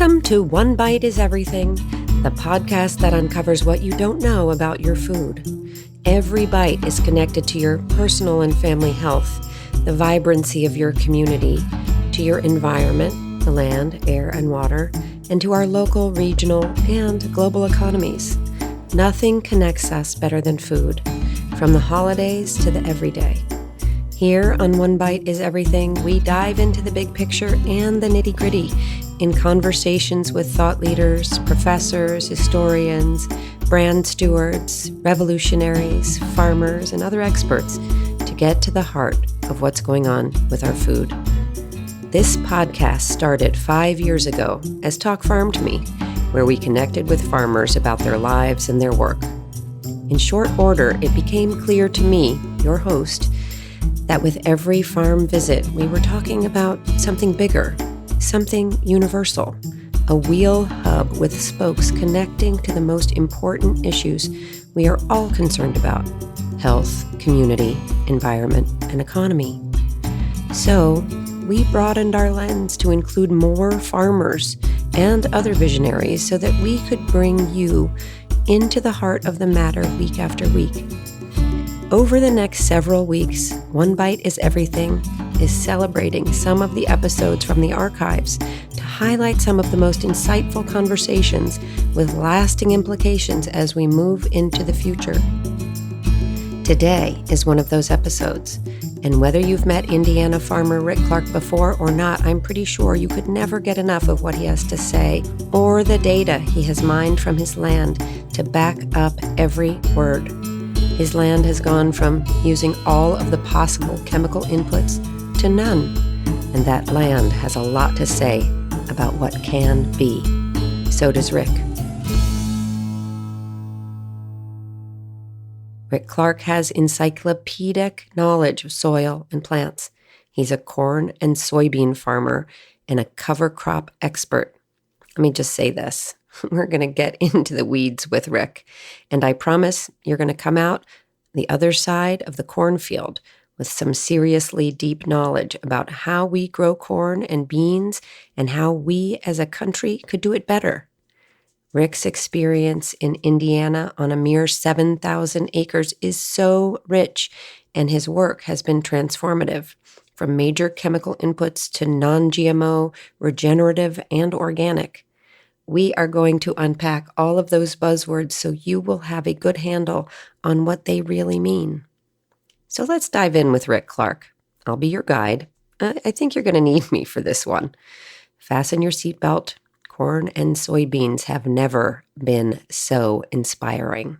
Welcome to One Bite is Everything, the podcast that uncovers what you don't know about your food. Every bite is connected to your personal and family health, the vibrancy of your community, to your environment, the land, air, and water, and to our local, regional, and global economies. Nothing connects us better than food, from the holidays to the everyday. Here on One Bite is Everything, we dive into the big picture and the nitty-gritty in conversations with thought leaders, professors, historians, brand stewards, revolutionaries, farmers, and other experts to get to the heart of what's going on with our food. This podcast started 5 years ago as Talk Farm to Me, where we connected with farmers about their lives and their work. In short order, it became clear to me, your host, that with every farm visit, we were talking about something bigger, something universal, a wheel hub with spokes connecting to the most important issues we are all concerned about: health, community, environment, and economy. So, we broadened our lens to include more farmers and other visionaries so that we could bring you into the heart of the matter week after week. Over the next several weeks, One Bite is Everything is celebrating some of the episodes from the archives to highlight some of the most insightful conversations with lasting implications as we move into the future. Today is one of those episodes, and whether you've met Indiana farmer Rick Clark before or not, I'm pretty sure you could never get enough of what he has to say or the data he has mined from his land to back up every word. His land has gone from using all of the possible chemical inputs to none, and that land has a lot to say about what can be. So does Rick. Rick Clark has encyclopedic knowledge of soil and plants. He's a corn and soybean farmer and a cover crop expert. Let me just say this. We're going to get into the weeds with Rick, and I promise you're going to come out the other side of the cornfield with some seriously deep knowledge about how we grow corn and beans and how we as a country could do it better. Rick's experience in Indiana on a mere 7,000 acres is so rich, and his work has been transformative, from major chemical inputs to non-GMO, regenerative, and organic. We are going to unpack all of those buzzwords so you will have a good handle on what they really mean. So let's dive in with Rick Clark. I'll be your guide. I think you're going to need me for this one. Fasten your seatbelt. Corn and soybeans have never been so inspiring.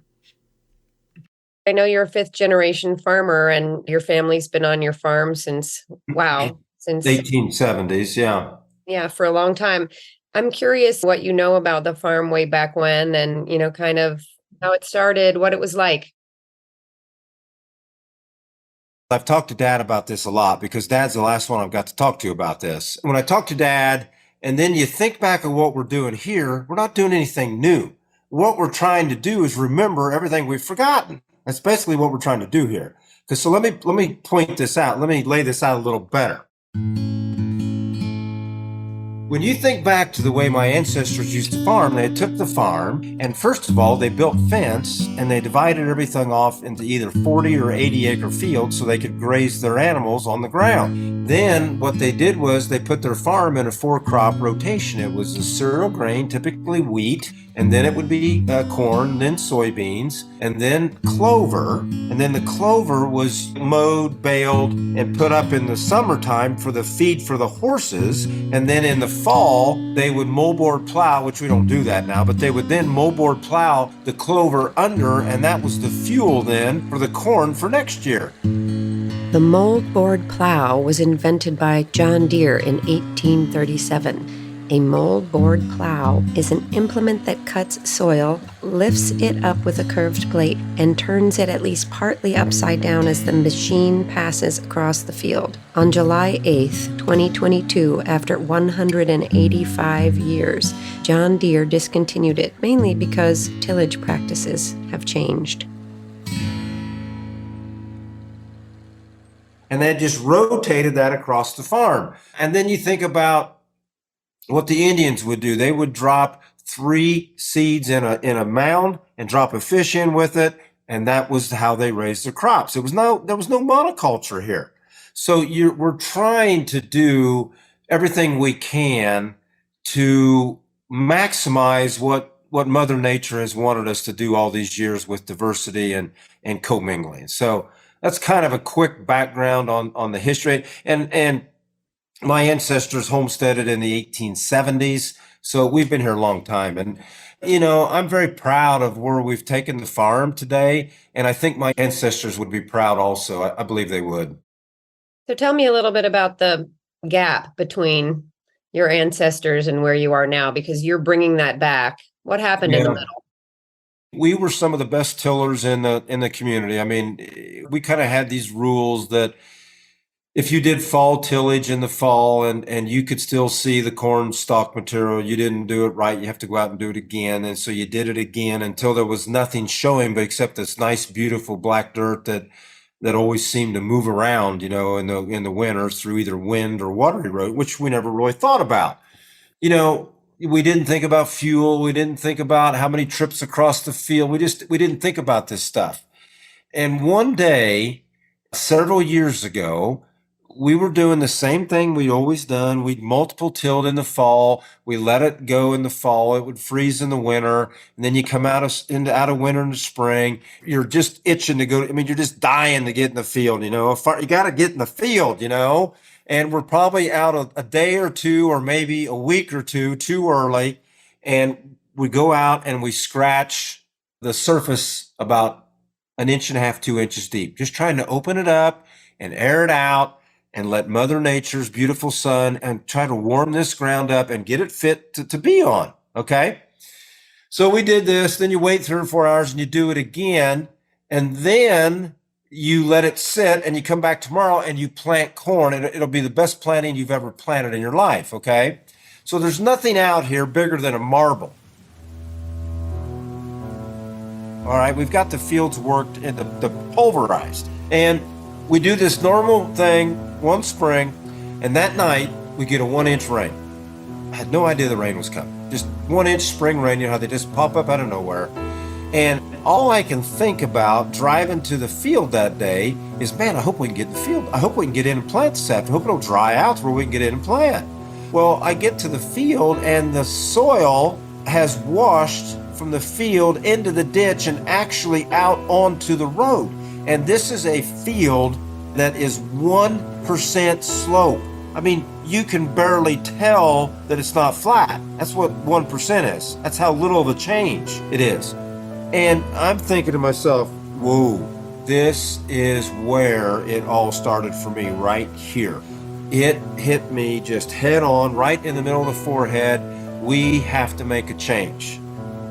I know you're a fifth-generation farmer, and your family's been on your farm since 1870s, yeah. Yeah, for a long time. I'm curious what you know about the farm way back when and, kind of how it started, what it was like. I've talked to Dad about this a lot because Dad's the last one I've got to talk to about this. When I talk to Dad, and then you think back of what we're doing here, we're not doing anything new. What we're trying to do is remember everything we've forgotten. That's basically what we're trying to do here. So let me point this out. Let me lay this out a little better. When you think back to the way my ancestors used to farm, they took the farm and first of all, they built fence and they divided everything off into either 40 or 80 acre fields so they could graze their animals on the ground. Then what they did was they put their farm in a 4-crop rotation. It was a cereal grain, typically wheat, and then it would be corn, then soybeans, and then clover. And then the clover was mowed, baled, and put up in the summertime for the feed for the horses. And then in the fall, they would moldboard plow, which we don't do that now, but they would then moldboard plow the clover under, and that was the fuel then for the corn for next year. The moldboard plow was invented by John Deere in 1837. A moldboard plow is an implement that cuts soil, lifts it up with a curved plate, and turns it at least partly upside down as the machine passes across the field. On July 8th, 2022, after 185 years, John Deere discontinued it, mainly because tillage practices have changed. And they just rotated that across the farm. And then you think about what the Indians would do. They would drop 3 seeds in a mound and drop a fish in with it, and that was how they raised their crops. There was no monoculture here. So we're trying to do everything we can to maximize what Mother Nature has wanted us to do all these years with diversity and commingling. So that's kind of a quick background on the history. And my ancestors homesteaded in the 1870s, so we've been here a long time. And, I'm very proud of where we've taken the farm today. And I think my ancestors would be proud also. I believe they would. So tell me a little bit about the gap between your ancestors and where you are now, because you're bringing that back. What happened in the Yeah. middle? We were some of the best tillers in the community. I mean, we kind of had these rules that if you did fall tillage in the fall and you could still see the corn stalk material, you didn't do it right. You have to go out and do it again. And so you did it again until there was nothing showing but except this nice, beautiful black dirt that always seemed to move around, in the winter through either wind or water erosion, which we never really thought about. We didn't think about fuel. We didn't think about how many trips across the field. We didn't think about this stuff. And one day, several years ago, we were doing the same thing we'd always done. We'd multiple tilled in the fall. We let it go in the fall. It would freeze in the winter. And then you come out of winter into spring. You're just itching to go. I mean, you're just dying to get in the field, You got to get in the field, And we're probably out a day or two, or maybe a week or two too early. And we go out and we scratch the surface about an inch and a half, 2 inches deep, just trying to open it up and air it out and let Mother Nature's beautiful sun and try to warm this ground up and get it fit to be on. Okay. So we did this. Then you wait 3 or 4 hours and you do it again. And then you let it sit and you come back tomorrow and you plant corn. It'll be the best planting you've ever planted in your life. Okay. So there's nothing out here bigger than a marble. All right, we've got the fields worked and the pulverized. And we do this normal thing one spring, and that night we get a 1 inch rain. I had no idea the rain was coming. Just 1 inch spring rain, how they just pop up out of nowhere. And all I can think about driving to the field that day is, man, I hope we can get in the field. I hope we can get in and plant this afternoon. I hope it'll dry out where we can get in and plant. Well, I get to the field and the soil has washed from the field into the ditch and actually out onto the road. And this is a field that is 1% slope. I mean, you can barely tell that it's not flat. That's what 1% is. That's how little of a change it is. And I'm thinking to myself, whoa, this is where it all started for me, right here. It hit me just head on, right in the middle of the forehead. We have to make a change.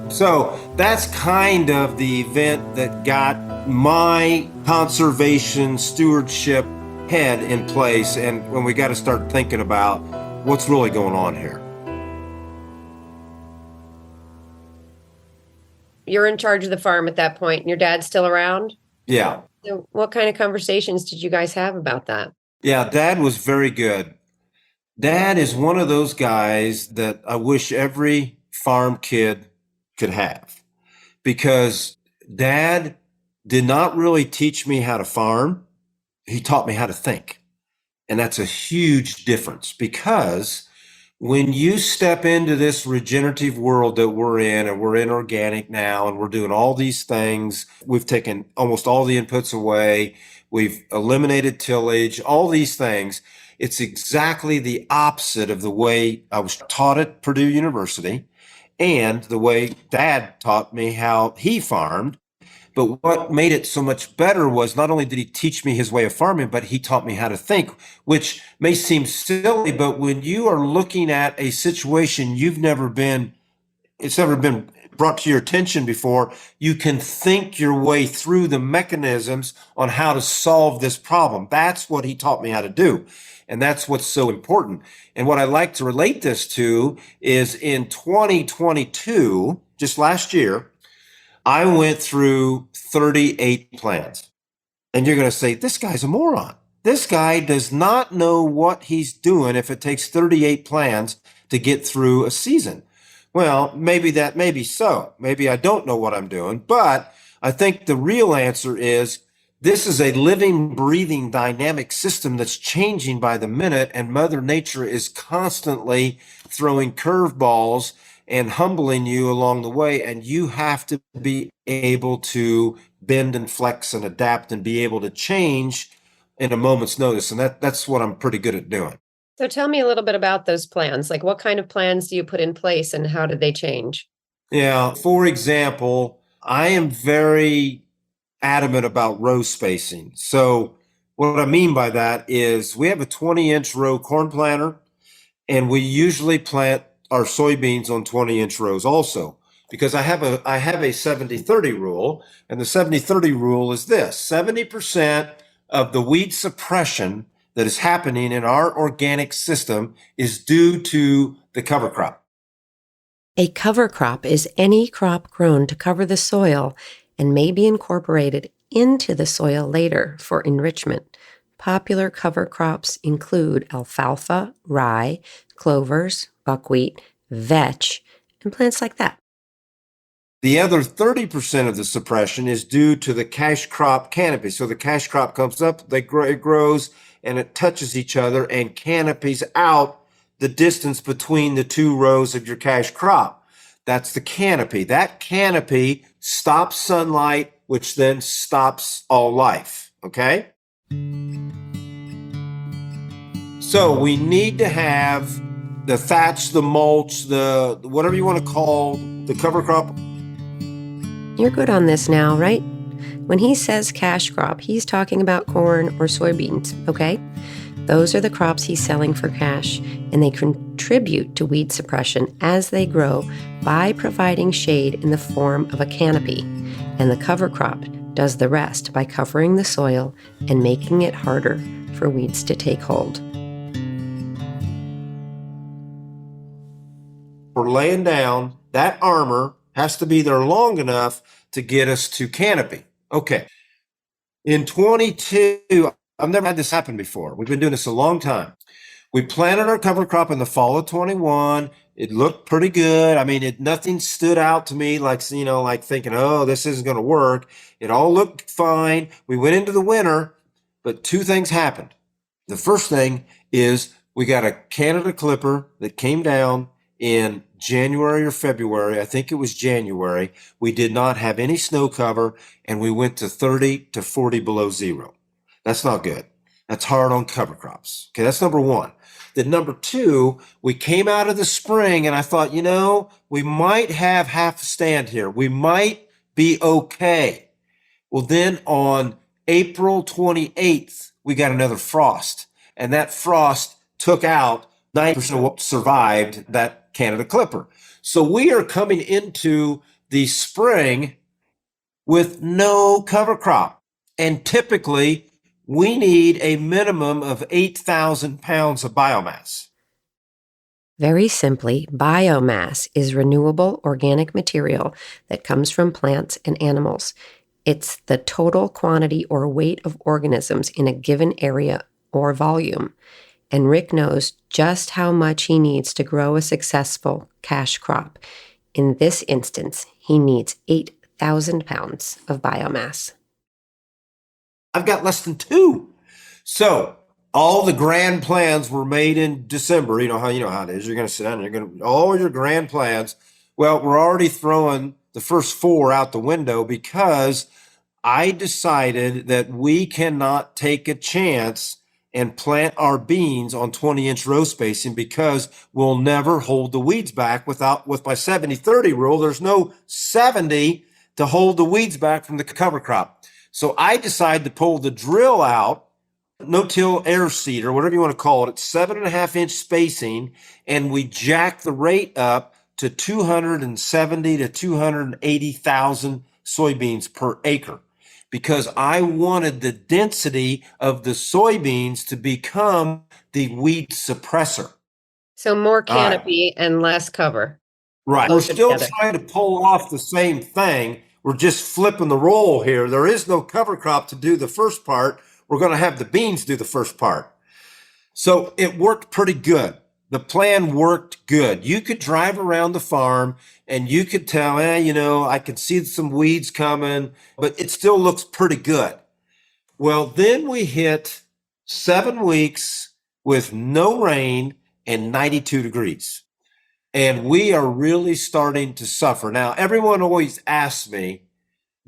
So that's kind of the event that got my conservation stewardship head in place, and when we got to start thinking about what's really going on here. You're in charge of the farm at that point, and your dad's still around? Yeah. So what kind of conversations did you guys have about that? Yeah, Dad was very good. Dad is one of those guys that I wish every farm kid could have, because Dad did not really teach me how to farm. He taught me how to think. And that's a huge difference, because when you step into this regenerative world that we're in, and we're in organic now, and we're doing all these things, we've taken almost all the inputs away, we've eliminated tillage, all these things. It's exactly the opposite of the way I was taught at Purdue University and the way Dad taught me how he farmed. But what made it so much better was not only did he teach me his way of farming, but he taught me how to think, which may seem silly, but when you are looking at a situation it's never been brought to your attention before, you can think your way through the mechanisms on how to solve this problem. That's what he taught me how to do. And that's what's so important. And what I like to relate this to is in 2022, just last year, I went through 38 plans. And you're going to say, this guy's a moron. This guy does not know what he's doing if it takes 38 plans to get through a season. Well, maybe that may be so. Maybe I don't know what I'm doing, but I think the real answer is this is a living, breathing, dynamic system that's changing by the minute, and Mother Nature is constantly throwing curveballs and humbling you along the way, and you have to be able to bend and flex and adapt and be able to change in a moment's notice. And that's what I'm pretty good at doing. So tell me a little bit about those plans. Like, what kind of plans do you put in place and how did they change? Yeah, for example, I am very adamant about row spacing. So what I mean by that is we have a 20-inch row corn planter, and we usually plant our soybeans on 20-inch rows also, because I have a 70-30 rule, and the 70-30 rule is this: 70% of the weed suppression that is happening in our organic system is due to the cover crop. A cover crop is any crop grown to cover the soil and may be incorporated into the soil later for enrichment. Popular cover crops include alfalfa, rye, clovers, buckwheat, vetch, and plants like that. The other 30% of the suppression is due to the cash crop canopy. So the cash crop comes up, it grows, and it touches each other and canopies out the distance between the two rows of your cash crop. That's the canopy. That canopy stops sunlight, which then stops all life. Okay? So we need to have the thatch, the mulch, the whatever you want to call the cover crop. You're good on this now, right? When he says cash crop, he's talking about corn or soybeans, okay? Those are the crops he's selling for cash, and they contribute to weed suppression as they grow by providing shade in the form of a canopy. And the cover crop does the rest by covering the soil and making it harder for weeds to take hold. For laying down, that armor has to be there long enough to get us to canopy. Okay. In 22, I've never had this happen before. We've been doing this a long time. We planted our cover crop in the fall of 21. It looked pretty good. I mean, nothing stood out to me like thinking, oh, this isn't going to work. It all looked fine. We went into the winter, but two things happened. The first thing is we got a Canada clipper that came down in January or February. I think it was January. We did not have any snow cover, and we went to 30 to 40 below zero. That's not good. That's hard on cover crops. Okay, that's number one. Then number two, we came out of the spring, and I thought, we might have half a stand here. We might be okay. Well, then on April 28th, we got another frost, and that frost took out 90% of what survived that Canada clipper. So we are coming into the spring with no cover crop. And typically, we need a minimum of 8,000 pounds of biomass. Very simply, biomass is renewable organic material that comes from plants and animals. It's the total quantity or weight of organisms in a given area or volume. And Rick knows just how much he needs to grow a successful cash crop. In this instance, he needs 8,000 pounds of biomass. I've got less than 2. So all the grand plans were made in December. You know how it is. You're going to sit down and you're going to all your grand plans. Well, we're already throwing the first 4 out the window because I decided that we cannot take a chance and plant our beans on 20-inch row spacing because we'll never hold the weeds back with my 70-30 rule. There's no 70 to hold the weeds back from the cover crop. So I decided to pull the drill out, no-till air seed or whatever you want to call it, at 7.5-inch spacing, and we jacked the rate up to 270 to 280,000 soybeans per acre, because I wanted the density of the soybeans to become the weed suppressor. So more canopy and less cover. Right. We're still trying to pull off the same thing. We're just flipping the role here. There is no cover crop to do the first part. We're going to have the beans do the first part. So it worked pretty good. The plan worked good. You could drive around the farm and you could tell, I could see some weeds coming, but it still looks pretty good. Well, then we hit 7 weeks with no rain and 92 degrees. And we are really starting to suffer. Now, everyone always asks me,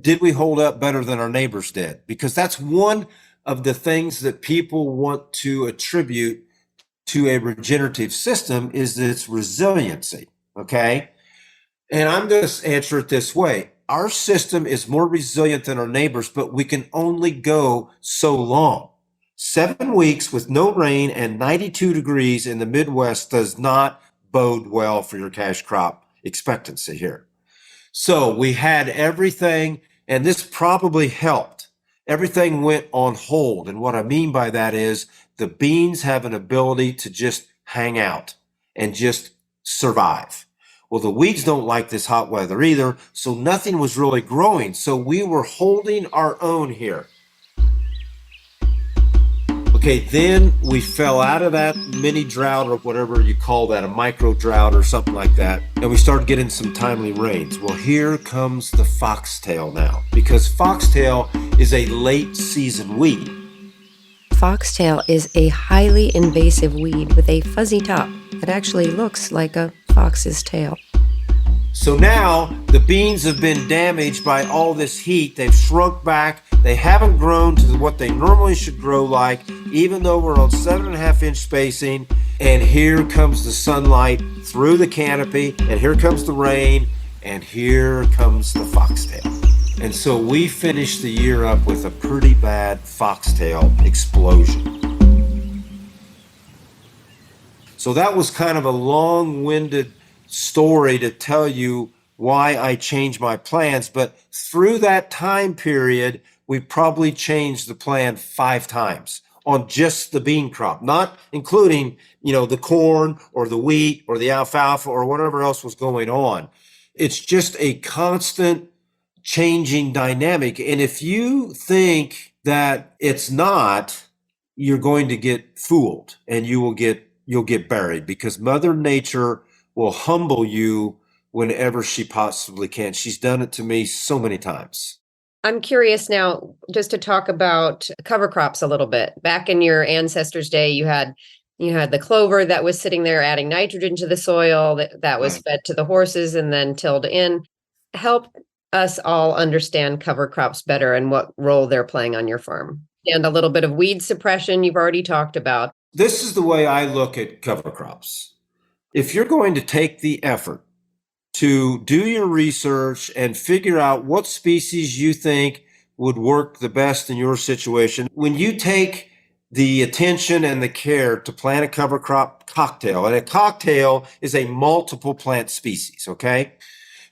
did we hold up better than our neighbors did? Because that's one of the things that people want to attribute to a regenerative system is its resiliency. Okay. And I'm going to answer it this way. Our system is more resilient than our neighbors, but we can only go so long. 7 weeks with no rain and 92 degrees in the Midwest does not bode well for your cash crop expectancy here. So we had everything, and this probably helped. Everything went on hold. And what I mean by that is the beans have an ability to just hang out and just survive. Well, the weeds don't like this hot weather either, so nothing was really growing. So we were holding our own here. Okay, then we fell out of that mini drought or whatever you call that, a micro drought or something like that, and we started getting some timely rains. Well, here comes the foxtail now, because foxtail is a late season weed. Foxtail is a highly invasive weed with a fuzzy top that actually looks like a fox's tail. So now the beans have been damaged by all this heat. They've shrunk back. They haven't grown to what they normally should grow like, even though we're on 7.5-inch spacing. And here comes the sunlight through the canopy, and here comes the rain, and here comes the foxtail. And so we finished the year up with a pretty bad foxtail explosion. So that was kind of a long-winded story to tell you why I changed my plans. But through that time period, we probably changed the plan 5 times on just the bean crop, not including, the corn or the wheat or the alfalfa or whatever else was going on. It's just a constant changing dynamic. And if you think that it's not, you're going to get fooled and you'll get buried, because Mother Nature will humble you whenever she possibly can. She's done it to me so many times. I'm curious now, just to talk about cover crops a little bit. Back in your ancestors' day, you had the clover that was sitting there adding nitrogen to the soil that was fed to the horses and then tilled in. Help us all understand cover crops better and what role they're playing on your farm. And a little bit of weed suppression you've already talked about. This is the way I look at cover crops. If you're going to take the effort to do your research and figure out what species you think would work the best in your situation, when you take the attention and the care to plant a cover crop cocktail, and a cocktail is a multiple plant species, okay?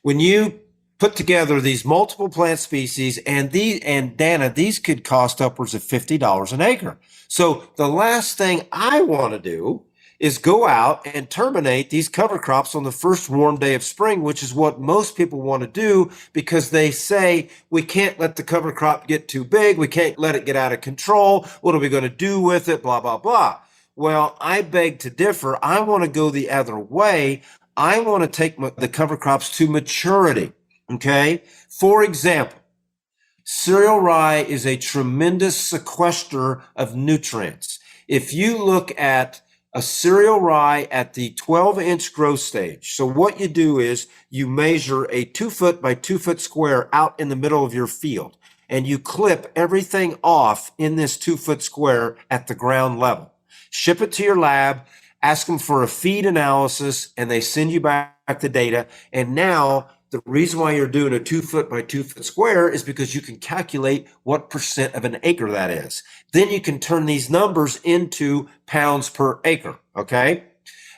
When you put together these multiple plant species, and Dana, these could cost upwards of $50 an acre. So the last thing I want to do is go out and terminate these cover crops on the first warm day of spring, which is what most people want to do, because they say, we can't let the cover crop get too big. We can't let it get out of control. What are we going to do with it? Blah, blah, blah. Well, I beg to differ. I want to go the other way. I want to take the cover crops to maturity. Okay. For example, cereal rye is a tremendous sequester of nutrients. If you look at a cereal rye at the 12-inch growth stage. So what you do is you measure a 2-foot by 2-foot square out in the middle of your field, and you clip everything off in this 2-foot square at the ground level. Ship it to your lab, ask them for a feed analysis, and they send you back the data. And now the reason why you're doing a 2-foot by 2-foot square is because you can calculate what percent of an acre that is. Then you can turn these numbers into pounds per acre, okay?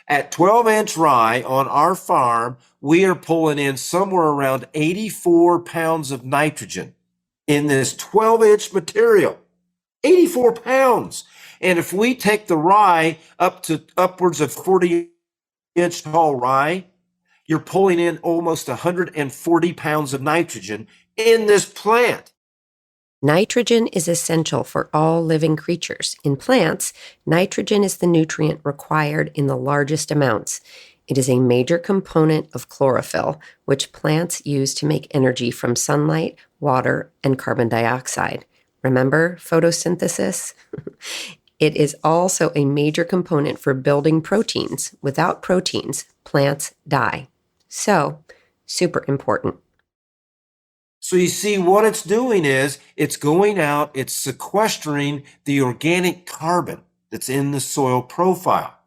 At 12-inch rye on our farm, we are pulling in somewhere around 84 pounds of nitrogen in this 12-inch material. 84 pounds. And if we take the rye up to upwards of 40-inch tall rye, you're pulling in almost 140 pounds of nitrogen in this plant. Nitrogen is essential for all living creatures. In plants, nitrogen is the nutrient required in the largest amounts. It is a major component of chlorophyll, which plants use to make energy from sunlight, water, and carbon dioxide. Remember photosynthesis? It is also a major component for building proteins. Without proteins, plants die. So, super important. So you see, what it's doing is it's going out, it's sequestering the organic carbon that's in the soil profile.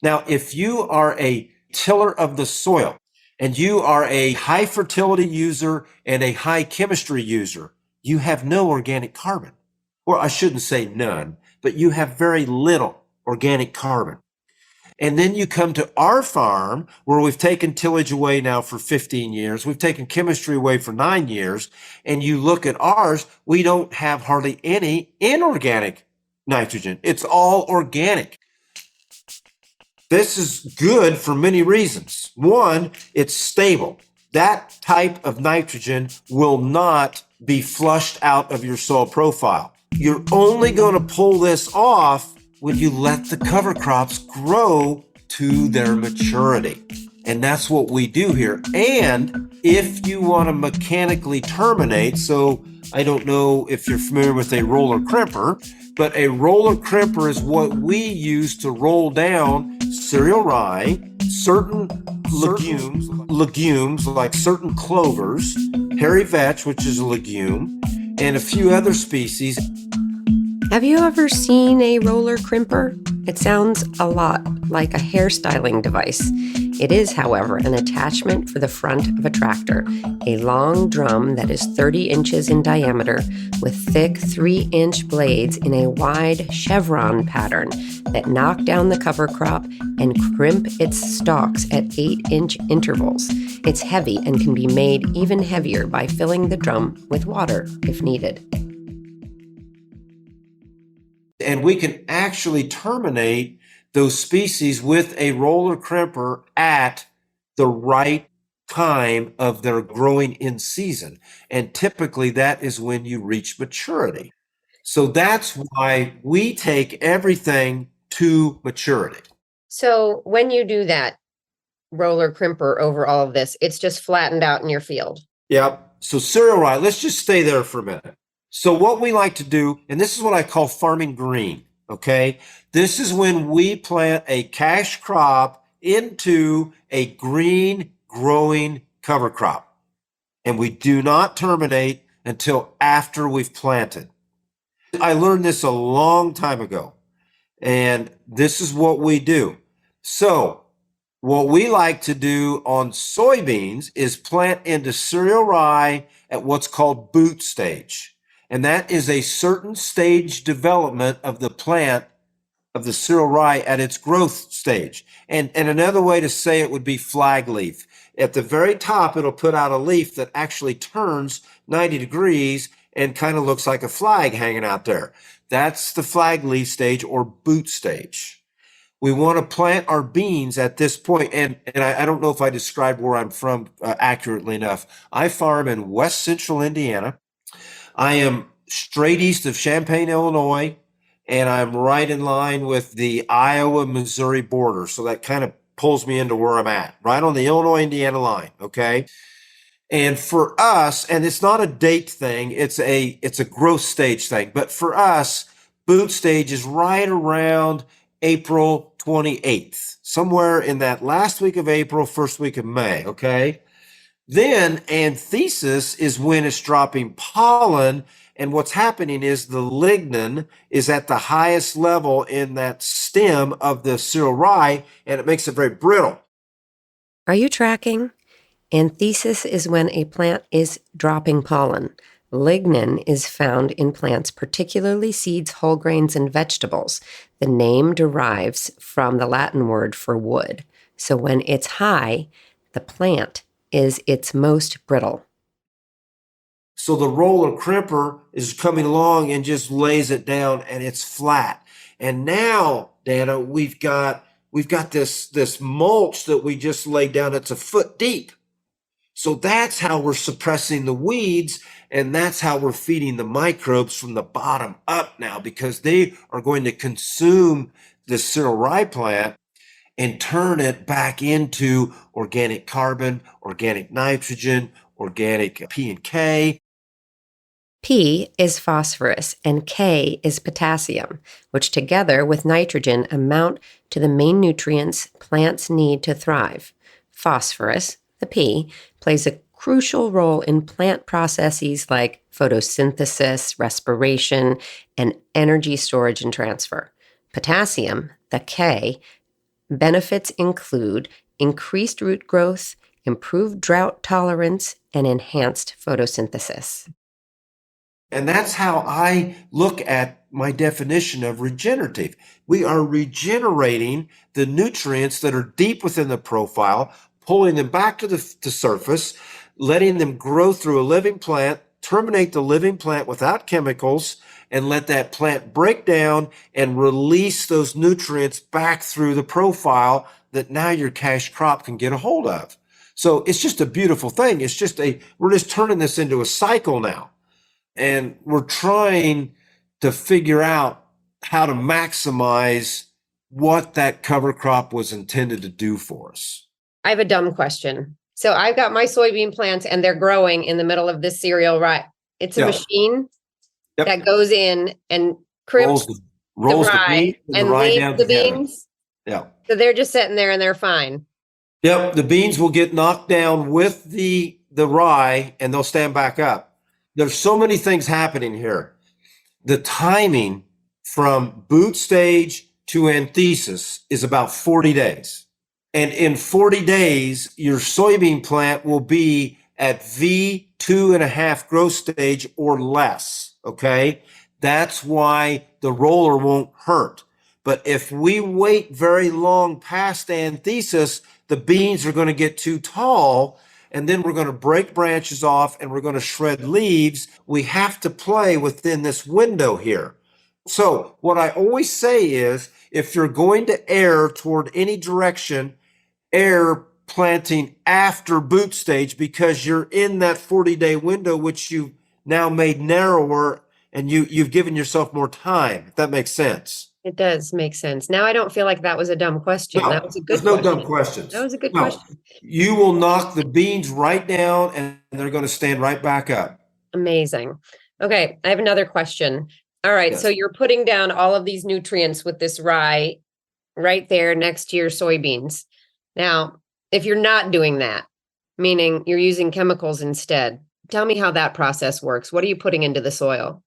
Now, if you are a tiller of the soil and you are a high fertility user and a high chemistry user, you have no organic carbon. Or I shouldn't say none, but you have very little organic carbon. And then you come to our farm where we've taken tillage away now for 15 years. We've taken chemistry away for 9 years. And you look at ours, we don't have hardly any inorganic nitrogen. It's all organic. This is good for many reasons. One, it's stable. That type of nitrogen will not be flushed out of your soil profile. You're only going to pull this off when you let the cover crops grow to their maturity. And that's what we do here. And if you want to mechanically terminate, so I don't know if you're familiar with a roller crimper, but a roller crimper is what we use to roll down cereal rye, certain legumes like certain clovers, hairy vetch, which is a legume, and a few other species. Have you ever seen a roller crimper? It sounds a lot like a hairstyling device. It is, however, an attachment for the front of a tractor, a long drum that is 30 inches in diameter with thick 3-inch blades in a wide chevron pattern that knock down the cover crop and crimp its stalks at 8-inch intervals. It's heavy and can be made even heavier by filling the drum with water if needed. And we can actually terminate those species with a roller crimper at the right time of their growing in season. And typically that is when you reach maturity. So that's why we take everything to maturity. So when you do that roller crimper over all of this, it's just flattened out in your field. Yep. So cereal rye, let's just stay there for a minute. So what we like to do, and this is what I call farming green, okay? This is when we plant a cash crop into a green growing cover crop. And we do not terminate until after we've planted. I learned this a long time ago, and this is what we do. So what we like to do on soybeans is plant into cereal rye at what's called boot stage. And that is a certain stage development of the plant of the cereal rye at its growth stage. And another way to say it would be flag leaf. At the very top, it'll put out a leaf that actually turns 90 degrees and kind of looks like a flag hanging out there. That's the flag leaf stage or boot stage. We want to plant our beans at this point. And I don't know if I described where I'm from accurately enough. I farm in west central Indiana. I am straight east of Champaign, Illinois, and I'm right in line with the Iowa-Missouri border. So that kind of pulls me into where I'm at, right on the Illinois-Indiana line, okay? And for us, and it's not a date thing, it's a growth stage thing. But for us, boot stage is right around April 28th, somewhere in that last week of April, first week of May, okay? Then anthesis is when it's dropping pollen, and what's happening is the lignin is at the highest level in that stem of the cereal rye, and it makes it very brittle. Are you tracking? Anthesis is when a plant is dropping pollen. Lignin is found in plants, particularly seeds, whole grains, and vegetables. The name derives from the Latin word for wood. So when it's high, the plant is its most brittle. So the roller crimper is coming along and just lays it down, and it's flat. And now, Dana, we've got this mulch that we just laid down. It's a foot deep. So that's how we're suppressing the weeds, and that's how we're feeding the microbes from the bottom up now, because they are going to consume the cereal rye plant and turn it back into organic carbon, organic nitrogen, organic P and K. P is phosphorus and K is potassium, which together with nitrogen amount to the main nutrients plants need to thrive. Phosphorus, the P, plays a crucial role in plant processes like photosynthesis, respiration, and energy storage and transfer. Potassium, the K, benefits include increased root growth, improved drought tolerance, and enhanced photosynthesis. And that's how I look at my definition of regenerative. We are regenerating the nutrients that are deep within the profile, pulling them back to the surface, letting them grow through a living plant, terminate the living plant without chemicals, and let that plant break down and release those nutrients back through the profile that now your cash crop can get a hold of. So it's just a beautiful thing. We're just turning this into a cycle now. And we're trying to figure out how to maximize what that cover crop was intended to do for us. I have a dumb question. So I've got my soybean plants and they're growing in the middle of this cereal, right? It's a machine that goes in and crimps rolls the rye and leaves the beans. Yeah. So they're just sitting there and they're fine. Yep. The beans will get knocked down with the rye and they'll stand back up. There's so many things happening here. The timing from boot stage to anthesis is about 40 days. And in 40 days, your soybean plant will be at V2.5 growth stage or less, okay? That's why the roller won't hurt. But if we wait very long past anthesis, the beans are going to get too tall, and then we're going to break branches off and we're going to shred leaves. We have to play within this window here. So what I always say is, if you're going to err toward any direction, err planting after boot stage, because you're in that 40-day window, which you've now made narrower, and you've given yourself more time, if that makes sense. It does make sense. Now I don't feel like that was a dumb question. No, that was a good there's no question. dumb questions. That was a good question. You will knock the beans right down and they're going to stand right back up. Amazing. Okay, I have another question. All right, Yes. So you're putting down all of these nutrients with this rye right there next to your soybeans. Now, if you're not doing that, meaning you're using chemicals instead, tell me how that process works. What are you putting into the soil?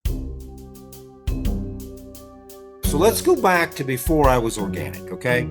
So let's go back to before I was organic, okay?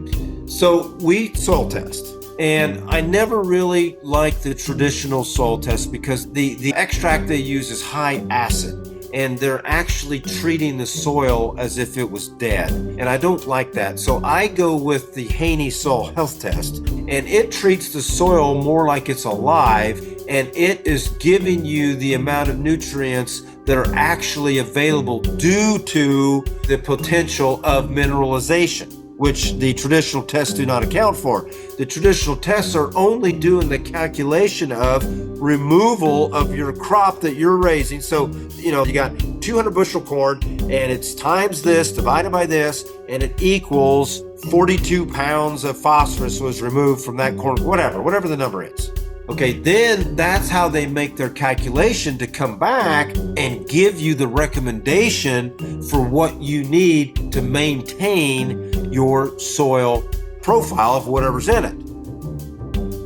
So we soil test. And I never really liked the traditional soil test because the extract they use is high acid. And they're actually treating the soil as if it was dead. And I don't like that. So I go with the Haney Soil Health Test. And it treats the soil more like it's alive. And it is giving you the amount of nutrients that are actually available due to the potential of mineralization, which the traditional tests do not account for. The traditional tests are only doing the calculation of removal of your crop that you're raising. So, you got 200 bushel corn and it's times this divided by this, and it equals 42 pounds of phosphorus was removed from that corn, whatever the number is. Okay, then that's how they make their calculation to come back and give you the recommendation for what you need to maintain your soil profile of whatever's in it.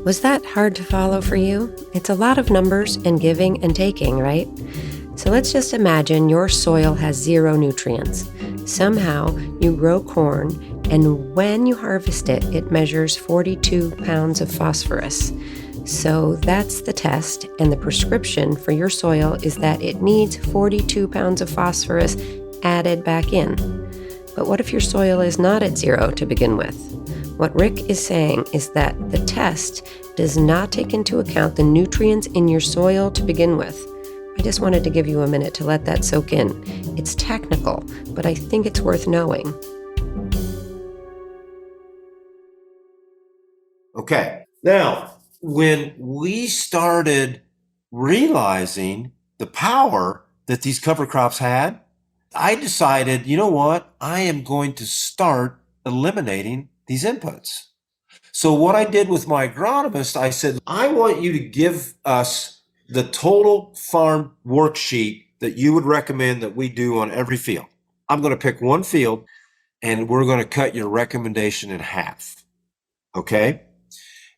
Was that hard to follow for you? It's a lot of numbers and giving and taking, right? So let's just imagine your soil has 0 nutrients. Somehow you grow corn, and when you harvest it, it measures 42 pounds of phosphorus. So that's the test, and the prescription for your soil is that it needs 42 pounds of phosphorus added back in. But what if your soil is not at 0 to begin with? What Rick is saying is that the test does not take into account the nutrients in your soil to begin with. I just wanted to give you a minute to let that soak in. It's technical, but I think it's worth knowing. Okay, now, when we started realizing the power that these cover crops had, I decided, you know what? I am going to start eliminating these inputs. So what I did with my agronomist, I said, I want you to give us the total farm worksheet that you would recommend that we do on every field. I'm going to pick one field and we're going to cut your recommendation in half. Okay.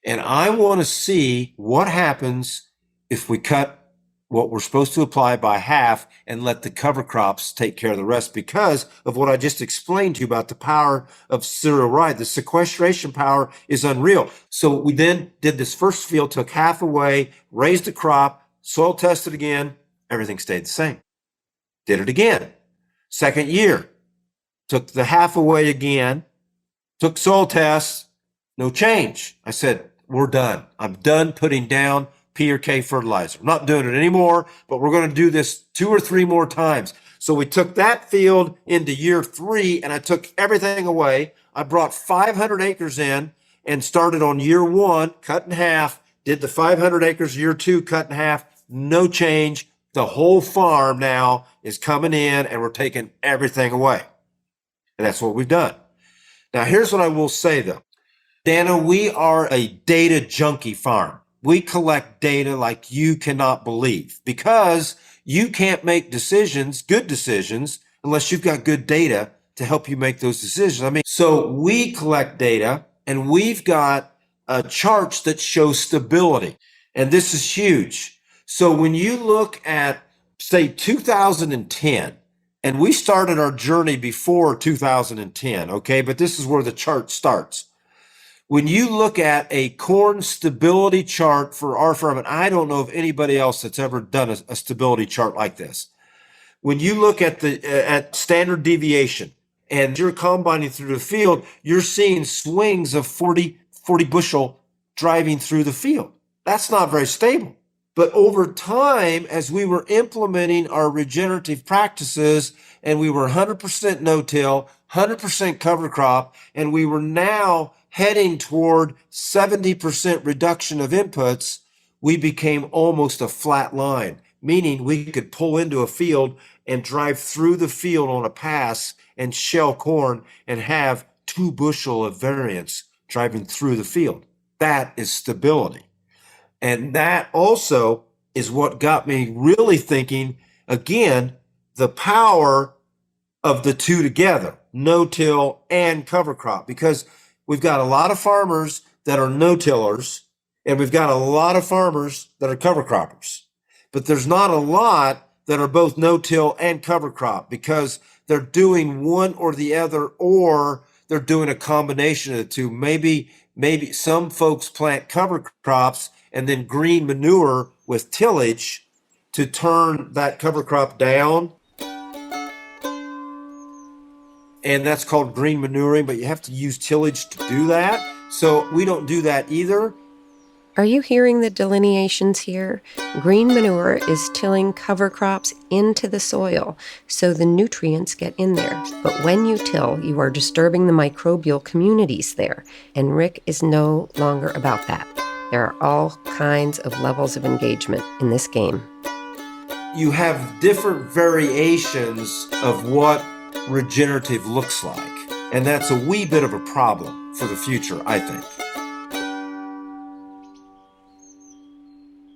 And I want to see what happens if we cut what we're supposed to apply by half and let the cover crops take care of the rest because of what I just explained to you about the power of cereal rye. The sequestration power is unreal. So we then did this first field, took half away, raised the crop, soil tested again, everything stayed the same. Did it again. Second year, took the half away again, took soil tests, no change. I said, we're done. I'm done putting down P or K fertilizer. I'm not doing it anymore, but we're going to do this 2 or 3 more times. So we took that field into year 3 and I took everything away. I brought 500 acres in and started on year 1, cut in half, did the 500 acres year 2, cut in half, no change. The whole farm now is coming in and we're taking everything away. And that's what we've done. Now, here's what I will say though. Dana, we are a data junkie farm. We collect data like you cannot believe because you can't make decisions, good decisions, unless you've got good data to help you make those decisions. I mean, so we collect data and we've got charts that show stability. And this is huge. So when you look at, say, 2010, and we started our journey before 2010, okay? But this is where the chart starts. When you look at a corn stability chart for our farm, and I don't know of anybody else that's ever done a stability chart like this. When you look at at standard deviation and you're combining through the field, you're seeing swings of 40 bushel driving through the field. That's not very stable. But over time, as we were implementing our regenerative practices and we were 100% no-till, 100% cover crop, and we were now heading toward 70% reduction of inputs, we became almost a flat line, meaning we could pull into a field and drive through the field on a pass and shell corn and have 2 bushel of variance driving through the field. That is stability. And that also is what got me really thinking, again, the power of the two together, no-till and cover crop, because we've got a lot of farmers that are no-tillers and we've got a lot of farmers that are cover croppers. But there's not a lot that are both no-till and cover crop because they're doing one or the other, or they're doing a combination of the two. Maybe some folks plant cover crops and then green manure with tillage to turn that cover crop down. And that's called green manuring, but you have to use tillage to do that. So we don't do that either. Are you hearing the delineations here? Green manure is tilling cover crops into the soil so the nutrients get in there. But when you till, you are disturbing the microbial communities there. And Rick is no longer about that. There are all kinds of levels of engagement in this game. You have different variations of what regenerative looks like. And that's a wee bit of a problem for the future, I think.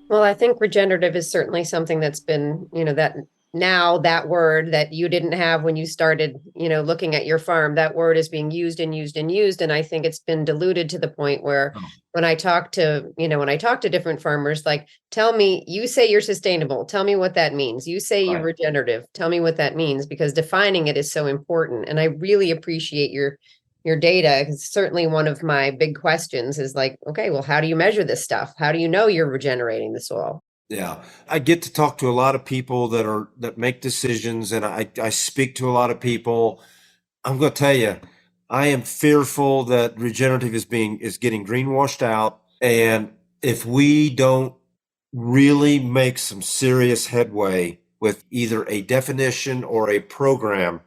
Well, I think regenerative is certainly something that's been, that now that word that you didn't have when you started, looking at your farm, that word is being used and used and used. And I think it's been diluted to the point where when I talk to different farmers, like, tell me, you say you're sustainable. Tell me what that means. You say you're regenerative. Tell me what that means, because defining it is so important. And I really appreciate your data. It's certainly one of my big questions is like, okay, well, how do you measure this stuff? How do you know you're regenerating the soil? Yeah, I get to talk to a lot of people that make decisions, and I speak to a lot of people. I'm going to tell you, I am fearful that regenerative is getting greenwashed out, and if we don't really make some serious headway with either a definition or a program,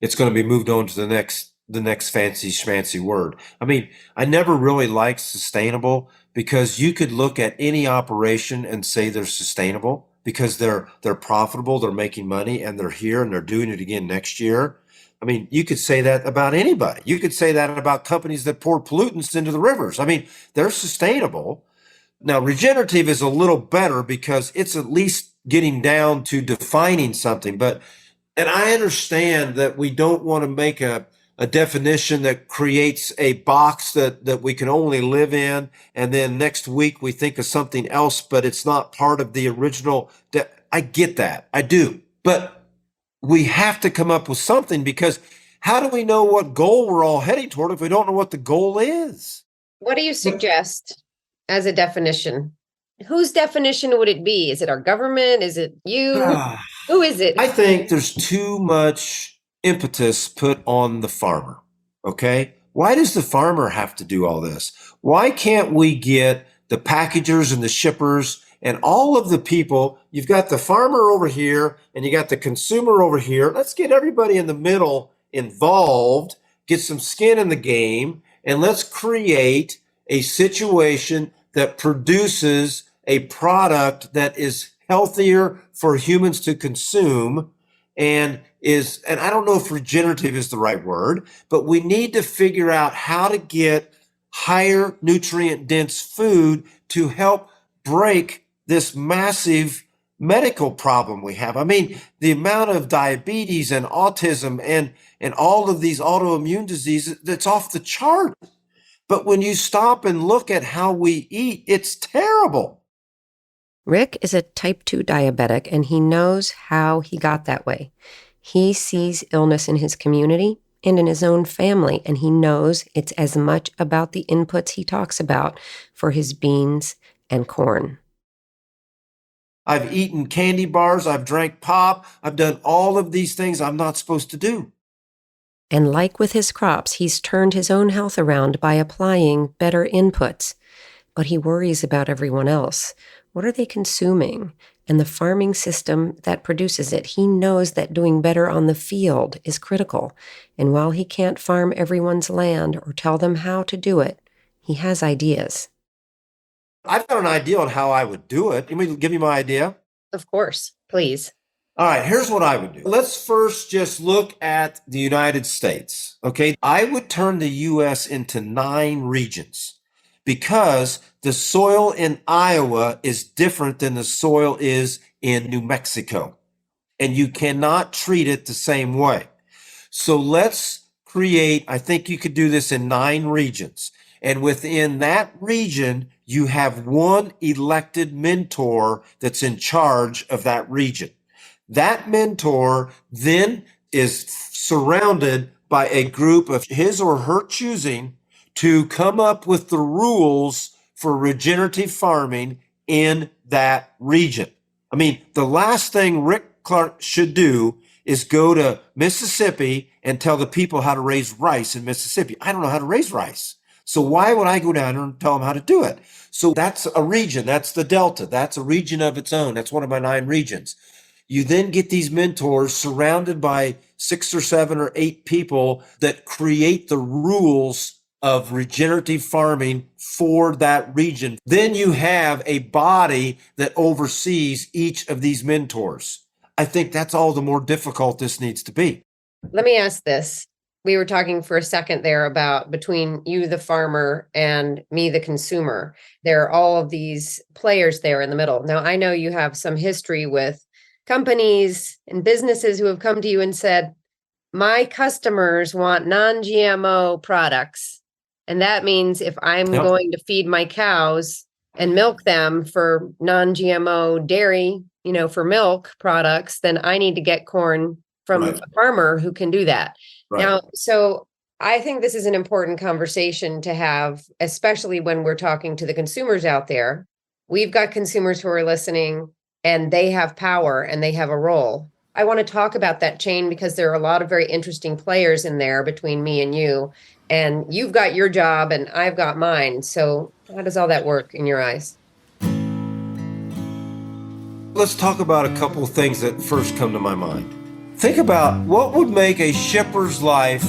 it's going to be moved on to the next the next fancy schmancy word. I mean, I never really liked sustainable because you could look at any operation and say they're sustainable because they're profitable, they're making money, and they're here and they're doing it again next year. I mean, you could say that about anybody. You could say that about companies that pour pollutants into the rivers. I mean, they're sustainable. Now, regenerative is a little better because it's at least getting down to defining something. And I understand that we don't want to make a definition that creates a box that we can only live in. And then next week we think of something else, but it's not part of the original. I get that. I do. But we have to come up with something because how do we know what goal we're all heading toward if we don't know what the goal is? What do you suggest as a definition? Whose definition would it be? Is it our government? Is it you? Who is it? I think there's too much impetus put on the farmer. Okay. Why does the farmer have to do all this? Why can't we get the packagers and the shippers and all of the people? You've got the farmer over here and you got the consumer over here. Let's get everybody in the middle involved, get some skin in the game, and let's create a situation that produces a product that is healthier for humans to consume and I don't know if regenerative is the right word, but we need to figure out how to get higher nutrient dense food to help break this massive medical problem we have. I mean, the amount of diabetes and autism and all of these autoimmune diseases, that's off the chart. But when you stop and look at how we eat, it's terrible. Rick is a type 2 diabetic, and he knows how he got that way. He sees illness in his community and in his own family, and he knows it's as much about the inputs he talks about for his beans and corn. I've eaten candy bars, I've drank pop, I've done all of these things I'm not supposed to do. And like with his crops, he's turned his own health around by applying better inputs. But he worries about everyone else. What are they consuming? And the farming system that produces it. He knows that doing better on the field is critical. And while he can't farm everyone's land or tell them how to do it, he has ideas. I've got an idea on how I would do it. Let me give you my idea. Of course, please. All right, here's what I would do. Let's first just look at the United States. Okay, I would turn the U.S. into 9 regions because the soil in Iowa is different than the soil is in New Mexico, and you cannot treat it the same way. So let's create, I think you could do this in 9 regions. And within that region, you have one elected mentor that's in charge of that region. That mentor then is surrounded by a group of his or her choosing to come up with the rules for regenerative farming in that region. I mean, the last thing Rick Clark should do is go to Mississippi and tell the people how to raise rice in Mississippi. I don't know how to raise rice. So why would I go down there and tell them how to do it? So that's a region. That's the Delta. That's a region of its own. That's one of my 9 regions. You then get these mentors surrounded by 6 or 7 or 8 people that create the rules of regenerative farming for that region. Then you have a body that oversees each of these mentors. I think that's all the more difficult this needs to be. Let me ask this. We were talking for a second there about between you, the farmer, and me, the consumer. There are all of these players there in the middle. Now, I know you have some history with companies and businesses who have come to you and said, my customers want non-GMO products. And that means if I'm going to feed my cows and milk them for non-GMO dairy, for milk products, then I need to get corn from a farmer who can do that. Right. Now, so I think this is an important conversation to have, especially when we're talking to the consumers out there. We've got consumers who are listening and they have power and they have a role. I want to talk about that chain because there are a lot of very interesting players in there between me and you. And you've got your job and I've got mine. So how does all that work in your eyes? Let's talk about a couple of things that first come to my mind. Think about what would make a shipper's life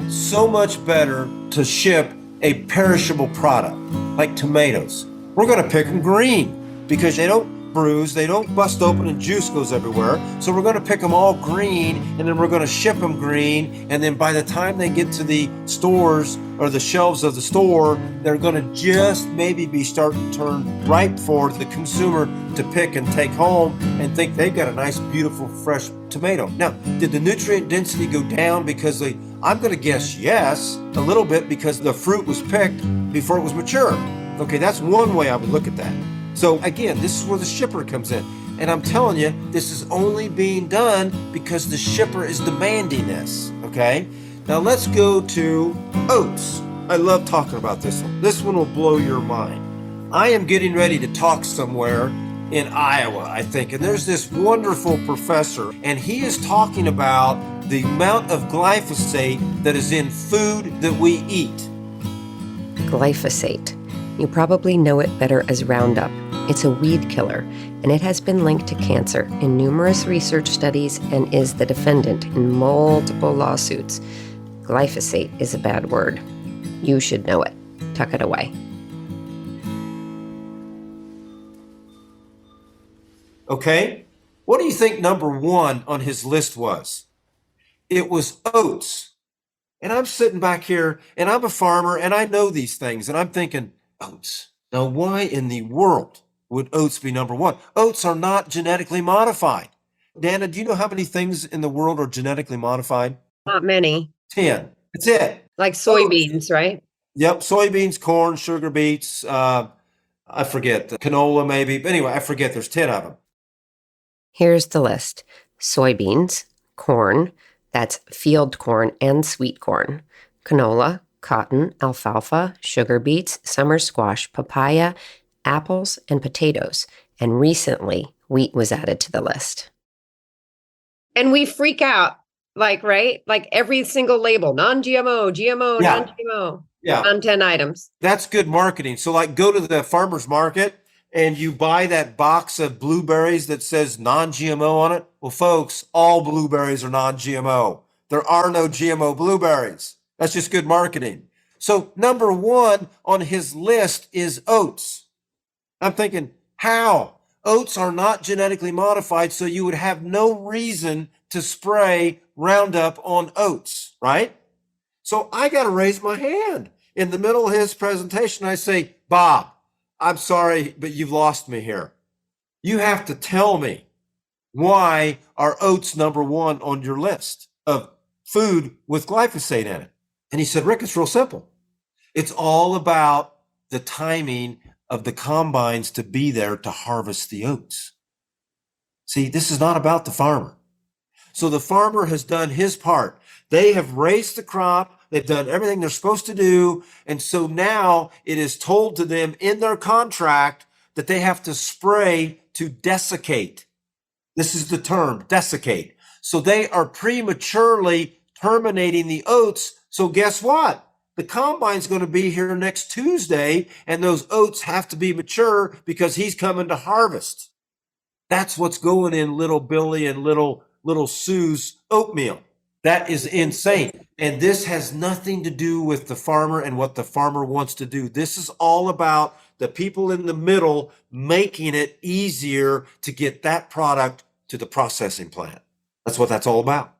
so much better to ship a perishable product like tomatoes. We're going to pick them green because they don't bruise, they don't bust open and juice goes everywhere. So we're going to pick them all green, and then we're going to ship them green. And then by the time they get to the stores or the shelves of the store, they're going to just maybe be starting to turn ripe for the consumer to pick and take home and think they've got a nice, beautiful, fresh tomato. Now, did the nutrient density go down because I'm going to guess yes, a little bit, because the fruit was picked before it was mature. Okay, that's one way I would look at that. So again, this is where the shipper comes in. And I'm telling you, this is only being done because the shipper is demanding this, okay? Now let's go to oats. I love talking about this one. This one will blow your mind. I am getting ready to talk somewhere in Iowa, I think, and there's this wonderful professor, and he is talking about the amount of glyphosate that is in food that we eat. Glyphosate. You probably know it better as Roundup. It's a weed killer, and it has been linked to cancer in numerous research studies and is the defendant in multiple lawsuits. Glyphosate is a bad word. You should know it. Tuck it away. Okay, what do you think number one on his list was? It was oats. And I'm sitting back here, and I'm a farmer, and I know these things, and I'm thinking, oats. Now, why in the world would oats be number one? Oats are not genetically modified. Dana, do you know how many things in the world are genetically modified? Not many. 10. That's it. Like soybeans, right? Yep, soybeans, corn, sugar beets, I forget, canola maybe. But anyway, I forget, there's 10 of them. Here's the list. Soybeans, corn, that's field corn and sweet corn, canola, cotton, alfalfa, sugar beets, summer squash, papaya, apples, and potatoes. And recently, wheat was added to the list. And we freak out, right? Like every single label, non-GMO, GMO, Yeah. non-GMO, Yeah. on 10 items. That's good marketing. So like go to the farmer's market and you buy that box of blueberries that says non-GMO on it. Well, folks, all blueberries are non-GMO. There are no GMO blueberries. That's just good marketing. So number one on his list is oats. I'm thinking, how? Oats are not genetically modified, so you would have no reason to spray Roundup on oats, right? So I got to raise my hand. In the middle of his presentation, I say, Bob, I'm sorry, but you've lost me here. You have to tell me, why are oats number one on your list of food with glyphosate in it? And he said, Rick, it's real simple. It's all about the timing of the combines to be there to harvest the oats. See, this is not about the farmer. So the farmer has done his part. They have raised the crop. They've done everything they're supposed to do. And so now it is told to them in their contract that they have to spray to desiccate. This is the term, desiccate. So they are prematurely terminating the oats. So guess what? The combine's going to be here next Tuesday, and those oats have to be mature because he's coming to harvest. That's what's going in little Billy and little Sue's oatmeal. That is insane. And this has nothing to do with the farmer and what the farmer wants to do. This is all about the people in the middle making it easier to get that product to the processing plant. That's what that's all about.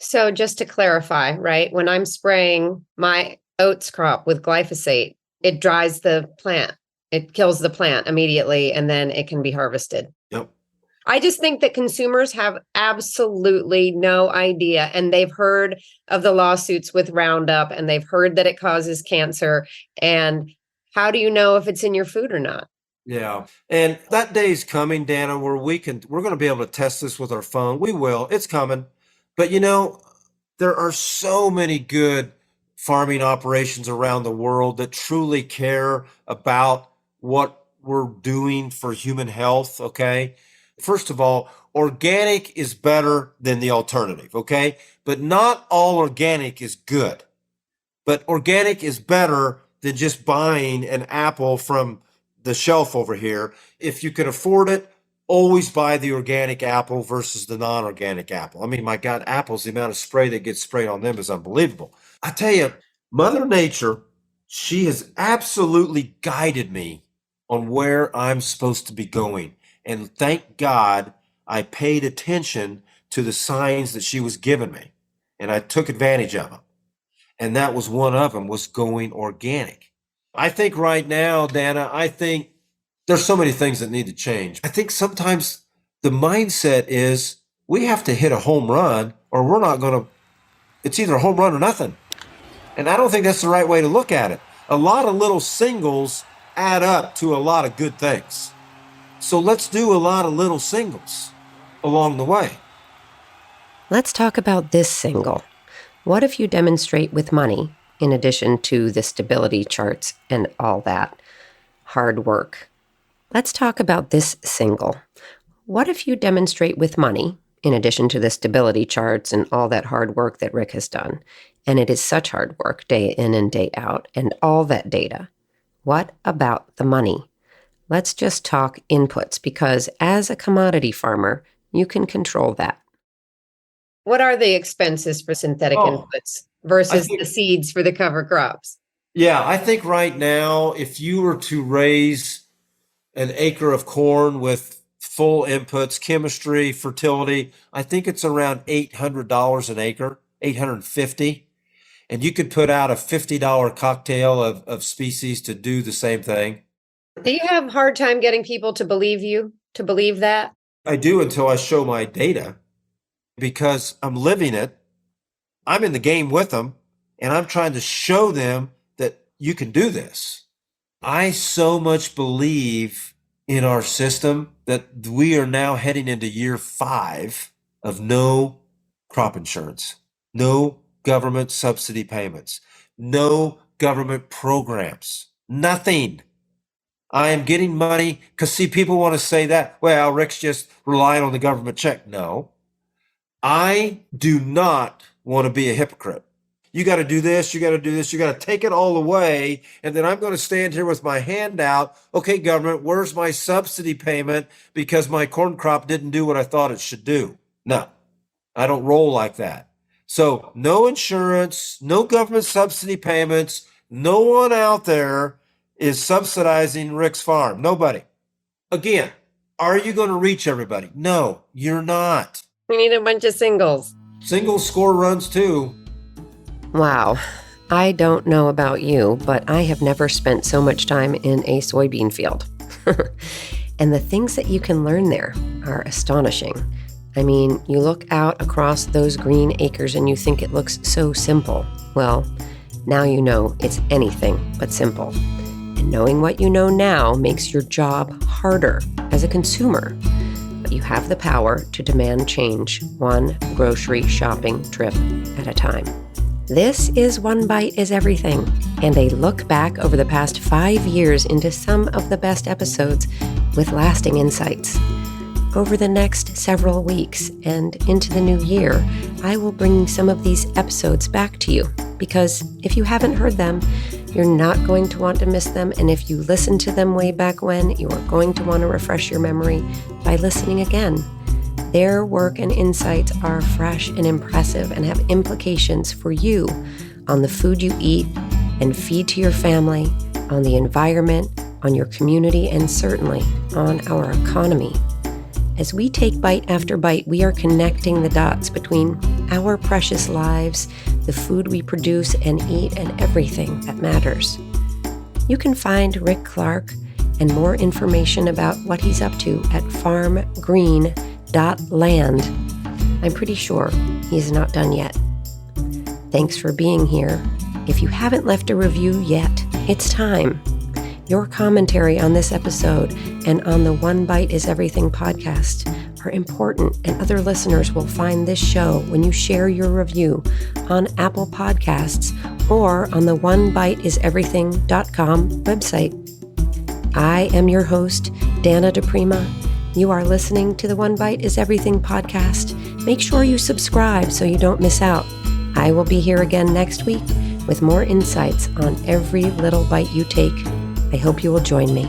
So just to clarify, right? When I'm spraying my oats crop with glyphosate, it dries the plant. It kills the plant immediately, and then it can be harvested. Yep. I just think that consumers have absolutely no idea, and they've heard of the lawsuits with Roundup, and they've heard that it causes cancer. And how do you know if it's in your food or not? Yeah. And that day is coming, Dana, where we're going to be able to test this with our phone. We will. It's coming. But there are so many good farming operations around the world that truly care about what we're doing for human health. Okay. First of all, organic is better than the alternative. Okay. But not all organic is good. But organic is better than just buying an apple from the shelf over here. If you can afford it, always buy the organic apple versus the non-organic apple. I mean, my God, apples, the amount of spray that gets sprayed on them is unbelievable. I tell you, Mother Nature, she has absolutely guided me on where I'm supposed to be going. And thank God I paid attention to the signs that she was giving me. And I took advantage of them. And that was one of them, was going organic. I think right now, Dana, I think there's so many things that need to change. I think sometimes the mindset is we have to hit a home run or we're not going to, it's either a home run or nothing. And I don't think that's the right way to look at it. A lot of little singles add up to a lot of good things. So let's do a lot of little singles along the way. Let's talk about this single. What if you demonstrate with money, in addition to the stability charts and all that hard work? Let's talk about this single. What if you demonstrate with money, in addition to the stability charts and all that hard work that Rick has done? And it is such hard work, day in and day out, and all that data. What about the money? Let's just talk inputs, because as a commodity farmer, you can control that. What are the expenses for synthetic inputs versus the seeds for the cover crops? Yeah, I think right now, if you were to raise an acre of corn with full inputs, chemistry, fertility, I think it's around $800 an acre, $850. And you could put out a $50 cocktail of species to do the same thing. Do you have a hard time getting people to believe you, to believe that? I do until I show my data, because I'm living it. I'm in the game with them, and I'm trying to show them that you can do this. I so much believe in our system that we are now heading into year 5 of no crop insurance, no government subsidy payments, no government programs, nothing. I am getting money because, see, people want to say that, well, Rick's just relying on the government check. No, I do not want to be a hypocrite. You got to do this, you got to do this, you got to take it all away, and then I'm going to stand here with my hand out. Okay, government, where's my subsidy payment because my corn crop didn't do what I thought it should do? No, I don't roll like that. So no insurance, no government subsidy payments. No one out there is subsidizing Rick's farm. Nobody. Again, are you going to reach everybody? No, you're not. We need a bunch of singles. Singles score runs too. Wow. I don't know about you, but I have never spent so much time in a soybean field. And the things that you can learn there are astonishing. I mean, you look out across those green acres and you think it looks so simple. Well, now you know it's anything but simple. And knowing what you know now makes your job harder as a consumer. But you have the power to demand change, one grocery shopping trip at a time. This is One Bite is Everything, and a look back over the past 5 years into some of the best episodes with lasting insights. Over the next several weeks and into the new year, I will bring some of these episodes back to you, because if you haven't heard them, you're not going to want to miss them, and if you listened to them way back when, you are going to want to refresh your memory by listening again. Their work and insights are fresh and impressive and have implications for you on the food you eat and feed to your family, on the environment, on your community, and certainly on our economy. As we take bite after bite, we are connecting the dots between our precious lives, the food we produce and eat, and everything that matters. You can find Rick Clark and more information about what he's up to at farmgreen.land. I'm pretty sure he's not done yet. Thanks for being here. If you haven't left a review yet, it's time. Your commentary on this episode and on the One Bite is Everything podcast are important, and other listeners will find this show when you share your review on Apple Podcasts or on the onebiteiseverything.com website. I am your host, Dana DePrima. You are listening to the One Bite is Everything podcast. Make sure you subscribe so you don't miss out. I will be here again next week with more insights on every little bite you take. I hope you will join me.